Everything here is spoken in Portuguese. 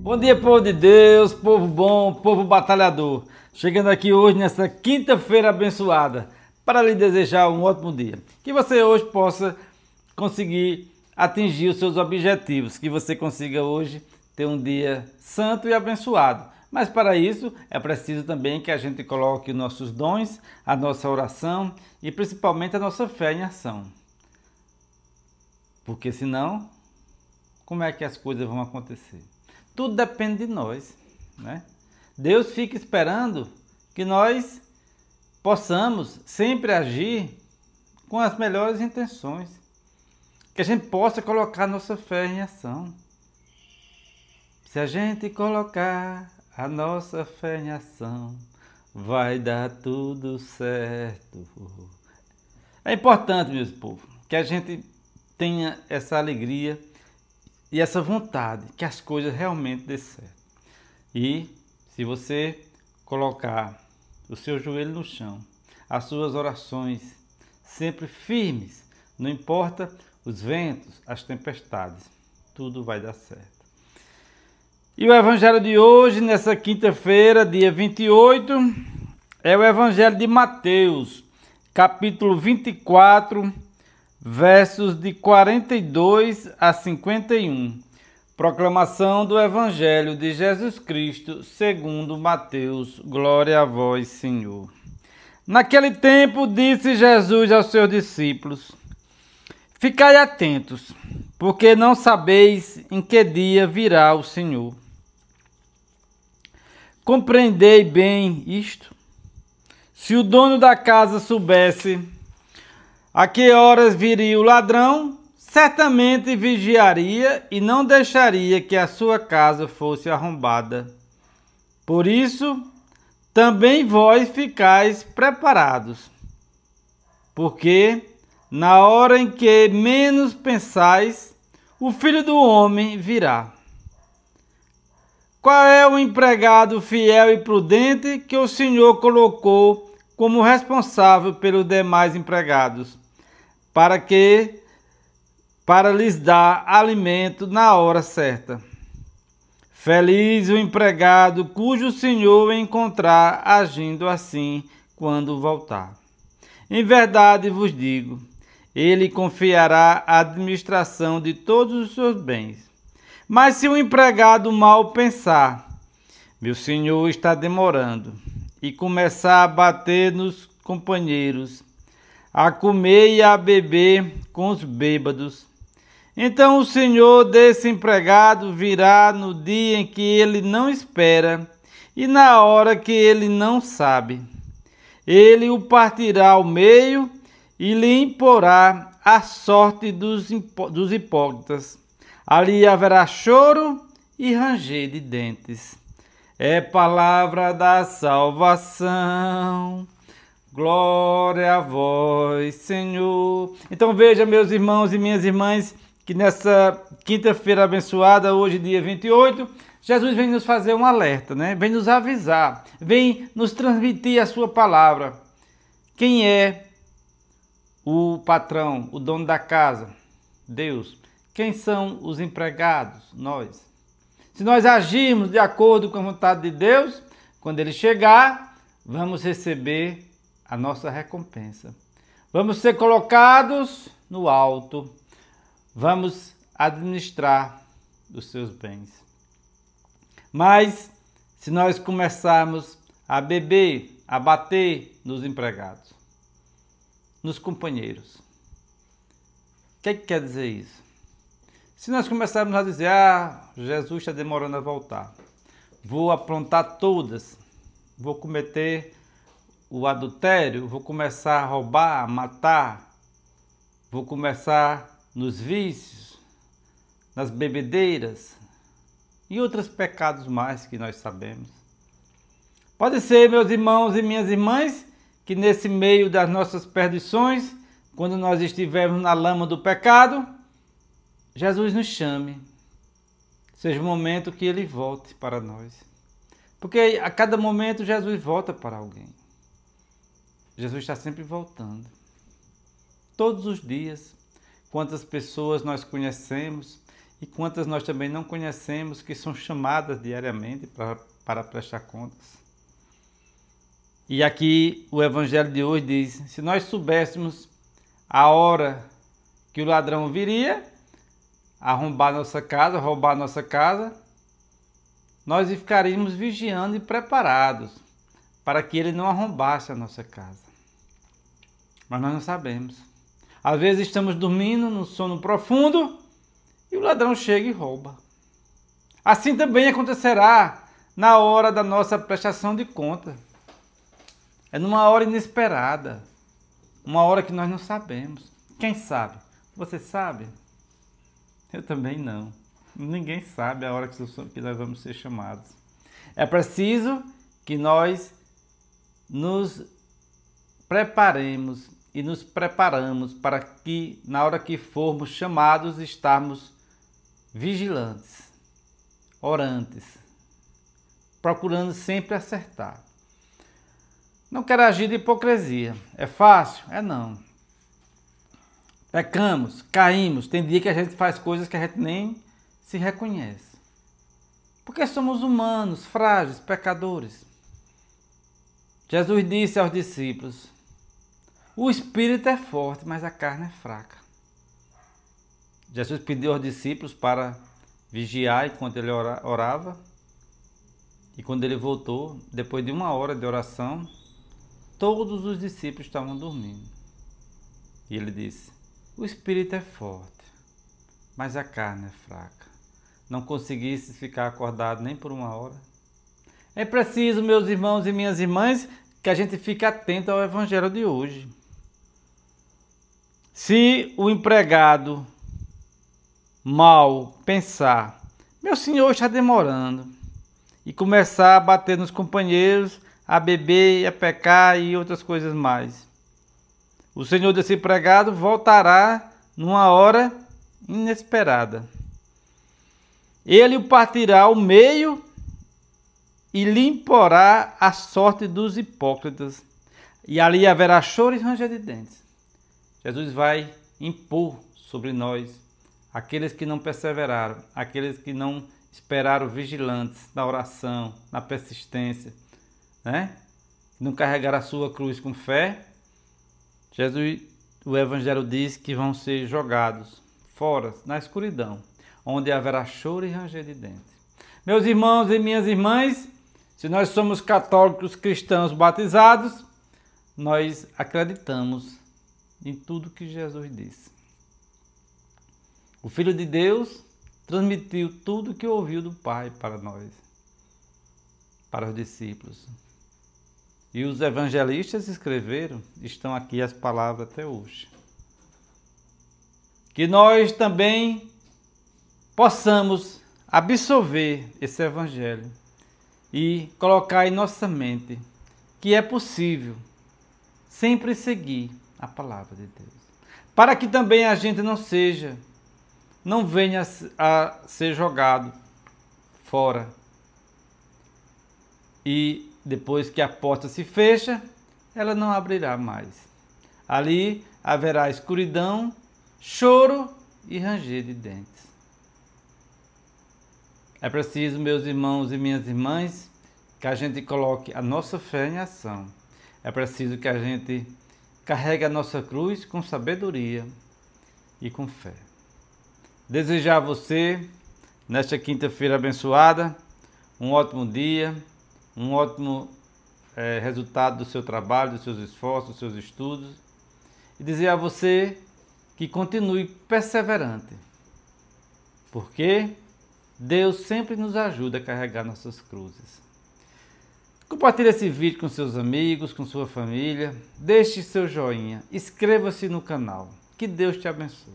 Bom dia, povo de Deus, povo bom, povo batalhador. Chegando aqui hoje nessa quinta-feira abençoada para lhe desejar um ótimo dia. Que você hoje possa conseguir atingir os seus objetivos, que você consiga hoje ter um dia santo e abençoado. Mas para isso é preciso também que a gente coloque os nossos dons, a nossa oração e principalmente a nossa fé em ação. Porque senão, como é que as coisas vão acontecer? Tudo depende de nós, né? Deus fica esperando que nós possamos sempre agir com as melhores intenções. Que a gente possa colocar nossa fé em ação. Se a gente colocar a nossa fé em ação, vai dar tudo certo. É importante, meus povos, que a gente tenha essa alegria e essa vontade que as coisas realmente dê certo. E se você colocar o seu joelho no chão, as suas orações sempre firmes, não importa os ventos, as tempestades, tudo vai dar certo. E o evangelho de hoje, nessa quinta-feira, dia 28, é o evangelho de Mateus, capítulo 24, versos de 42 a 51. Proclamação do Evangelho de Jesus Cristo, segundo Mateus. Glória a vós, Senhor. Naquele tempo, disse Jesus aos seus discípulos: Ficai atentos, porque não sabeis em que dia virá o Senhor. Compreendei bem isto. Se o dono da casa soubesse a que horas viria o ladrão, certamente vigiaria e não deixaria que a sua casa fosse arrombada. Por isso, também vós ficais preparados, porque na hora em que menos pensais, o Filho do Homem virá. Qual é o empregado fiel e prudente que o Senhor colocou como responsável pelos demais empregados, para lhes dar alimento na hora certa? Feliz o empregado cujo senhor encontrar agindo assim quando voltar. Em verdade vos digo, ele confiará a administração de todos os seus bens. Mas se o empregado mal pensar, meu senhor está demorando, e começar a bater nos companheiros, a comer e a beber com os bêbados, então o senhor desse empregado virá no dia em que ele não espera e na hora que ele não sabe. Ele o partirá ao meio e lhe imporá a sorte dos hipócritas. Ali haverá choro e ranger de dentes. É palavra da salvação. Glória a vós, Senhor. Então veja, meus irmãos e minhas irmãs, que nessa quinta-feira abençoada, hoje dia 28, Jesus vem nos fazer um alerta, né? Vem nos avisar, vem nos transmitir a sua palavra. Quem é o patrão, o dono da casa? Deus. Quem são os empregados? Nós. Se nós agirmos de acordo com a vontade de Deus, quando Ele chegar, vamos receber a nossa recompensa. Vamos ser colocados no alto. Vamos administrar os seus bens. Mas, se nós começarmos a beber, a bater nos empregados, nos companheiros, o que quer dizer isso? Se nós começarmos a dizer, Jesus está demorando a voltar, vou aprontar todas, vou cometer o adultério, vou começar a roubar, a matar, vou começar nos vícios, nas bebedeiras e outros pecados mais que nós sabemos. Pode ser, meus irmãos e minhas irmãs, que nesse meio das nossas perdições, quando nós estivermos na lama do pecado, Jesus nos chame. Seja o momento que Ele volte para nós. Porque a cada momento Jesus volta para alguém. Jesus está sempre voltando. Todos os dias. Quantas pessoas nós conhecemos e quantas nós também não conhecemos, que são chamadas diariamente para prestar contas. E aqui o Evangelho de hoje diz: se nós soubéssemos a hora que o ladrão viria arrombar nossa casa, roubar nossa casa, nós ficaríamos vigiando e preparados para que ele não arrombasse a nossa casa. Mas nós não sabemos. Às vezes estamos dormindo no sono profundo e o ladrão chega e rouba. Assim também acontecerá na hora da nossa prestação de conta. É numa hora inesperada, uma hora que nós não sabemos. Quem sabe? Você sabe? Eu também não. Ninguém sabe a hora que nós vamos ser chamados. É preciso que nós nos preparemos e nos preparamos para que, na hora que formos chamados, estarmos vigilantes, orantes, procurando sempre acertar. Não quero agir de hipocrisia. É fácil? É não. Pecamos, caímos. Tem dia que a gente faz coisas que a gente nem se reconhece. Porque somos humanos, frágeis, pecadores. Jesus disse aos discípulos: o espírito é forte, mas a carne é fraca. Jesus pediu aos discípulos para vigiar enquanto ele orava. E quando ele voltou, depois de 1 hora de oração, todos os discípulos estavam dormindo. E ele disse: o espírito é forte, mas a carne é fraca. Não conseguisse ficar acordado nem por 1 hora. É preciso, meus irmãos e minhas irmãs, que a gente fique atento ao Evangelho de hoje. Se o empregado mal pensar: meu senhor está demorando, e começar a bater nos companheiros, a beber, a pecar e outras coisas mais, o senhor desse empregado voltará numa hora inesperada. Ele o partirá ao meio e lhe imporá a sorte dos hipócritas, e ali haverá choro e ranger de dentes. Jesus vai impor sobre nós aqueles que não perseveraram, aqueles que não esperaram vigilantes na oração, na persistência, né? Não carregaram a sua cruz com fé. Jesus, o Evangelho diz que vão ser jogados fora, na escuridão, onde haverá choro e ranger de dentes. Meus irmãos e minhas irmãs, se nós somos católicos cristãos batizados, nós acreditamos em tudo que Jesus disse. O Filho de Deus transmitiu tudo o que ouviu do Pai para nós, para os discípulos. E os evangelistas escreveram, estão aqui as palavras até hoje. Que nós também possamos absorver esse evangelho e colocar em nossa mente que é possível sempre seguir a palavra de Deus, para que também a gente não venha a ser jogado fora e depois que a porta se fecha, ela não abrirá mais. Ali haverá escuridão, choro e ranger de dentes. É preciso, meus irmãos e minhas irmãs, que a gente coloque a nossa fé em ação. É preciso que a gente carregue a nossa cruz com sabedoria e com fé. Desejar a você, nesta quinta-feira abençoada, um ótimo dia, um ótimo resultado do seu trabalho, dos seus esforços, dos seus estudos. E dizer a você que continue perseverante, porque Deus sempre nos ajuda a carregar nossas cruzes. Compartilhe esse vídeo com seus amigos, com sua família. Deixe seu joinha. Inscreva-se no canal. Que Deus te abençoe.